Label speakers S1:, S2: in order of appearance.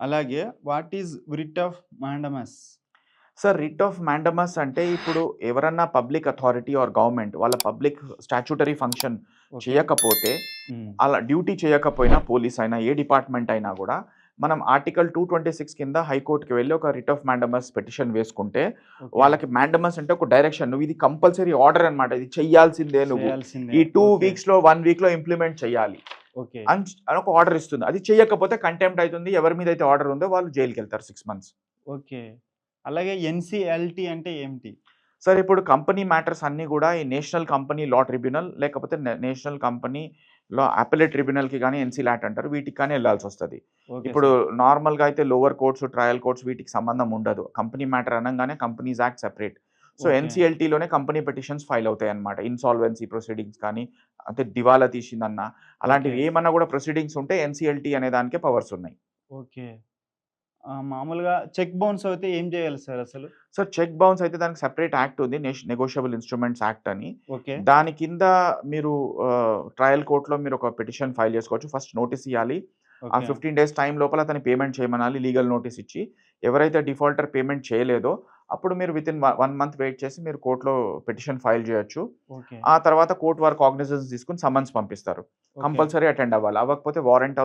S1: అలాగే what is writ of mandamus?
S2: Sir writ of mandamus అంటే ఇప్పుడు ఎవరన్నా పబ్లిక్ అథారిటీ ఆర్ గవర్నమెంట్ వాళ్ళ పబ్లిక్ స్టాట్యూటరీ ఫంక్షన్
S1: ఓకే.
S2: చేయకపోతే,
S1: హ్మ్.
S2: అలా డ్యూటీ చేయకపోయినా పోలీస్ అయినా, ఏ డిపార్ట్మెంట్ అయినా గూడా మనం ఆర్టికల్ 226 కింద హైకోర్ట్‌కి వెళ్లి ఒక రిట్ ఆఫ్ మాండమస్ పిటిషన్ వేసుకుంటే,
S1: ఓకే.
S2: వాళ్ళకి మాండమస్ అంటే ఒక డైరెక్షన్. నువ్వు ఇది కంపల్సరీ ఆర్డర్ అన్నమాట. ఇది చెయ్యాల్సిందే నువ్వు.
S1: చేయాల్సిందే.
S2: ఈ 2
S1: ఓకే.
S2: వీక్స్‌లో, 1 వీక్‌లో ఇంప్లిమెంట్ చేయాలి
S1: ఓకే.
S2: అని ఒక ఆర్డర్ ఇస్తుంది. అది చేయకపోతే కంటెంప్ట్ అయితుంది. ఎవరి మీద అయితే ఆర్డర్ ఉందో వాళ్ళు జైలుకెళ్తారు 6 మంత్స్.
S1: ఓకే. అలాగే ఎన్‌సీఎల్‌టీ అంటే ఏమిటి?
S2: సార్ ఇప్పుడు కంపెనీ మ్యాటర్స్ అన్నీ గూడా ఈ నేషనల్ కంపెనీ లా ట్రిబ్యునల్ లేకపోతే నేషనల్ కంపెనీ లా అపెలేట్ ట్రిబ్యునల్‌కి గాని ఎన్‌సీలాట్ అంటారు. వీటికి కానీ ఎళ్ళాల్సొస్తది.
S1: ఓకే
S2: ఇప్పుడు
S1: సార్.
S2: నార్మల్‌గా అయితే లోవర్ కోర్ట్స్, ట్రయల్ కోర్ట్స్ వీటికి సంబంధం ఉండదు. కంపెనీ మ్యాటర్ అనంగానే companies act separate. So,
S1: okay.
S2: ఎన్‌సీఎల్‌టీలోనే కంపెనీ పిటిషన్స్ ఫైల్ అవుతాయన్నమాట. ఇన్సాల్వెన్సీ ప్రొసీడింగ్స్ కానీ, అంటే దివాలా తీసిందన్నా,
S1: ఓకే.
S2: అలాంటివి ఏమన్నా గూడా ప్రొసీడింగ్స్ ఉంటే ఎన్‌సీఎల్‌టీ అనే దానికే పవర్స్ ఉన్నాయి.
S1: ఓకే. మామూలుగా చెక్ బౌన్స్ అవుతే ఏం చేయాలి సార్ అసలు?
S2: సో, చెక్ బౌన్స్ అయితే దానికి సెపరేట్ యాక్ట్ ఉంది. నెగోషియబుల్ ఇన్‌స్ట్రుమెంట్స్ యాక్ట్ అని.
S1: ఓకే.
S2: దాని కింద మీరు ట్రయల్ కోర్ట్‌లో మీరు ఒక పిటిషన్ ఫైల్ చేసుకోవచ్చు. ఫస్ట్ నోటీస్ ఇయ్యాలి. ఆ
S1: ఓకే.
S2: 15 డేస్ టైమ్ లోపల అతన్ని పేమెంట్ చేయమనాలి. లీగల్ నోటీస్ ఇచ్చి. ఎవరైతే డిఫాల్టర్ పేమెంట్ చేయలేదో అప్పుడు మీరు వితిన్ 1 మంత్ వెయిట్ చేసి మీరు కోర్ట్‌లో పిటిషన్ ఫైల్ చేయొచ్చు.
S1: ఓకే.
S2: ఆ తర్వాత కోర్ట్ వారు కాగ్నిజెన్స్ తీసుకొని సమ్మన్స్ పంపిస్తారు.
S1: ఓకే.
S2: కంపల్సరీ అటెండ్ అవ్వాలి. అవ్వకపోతే వారెంట్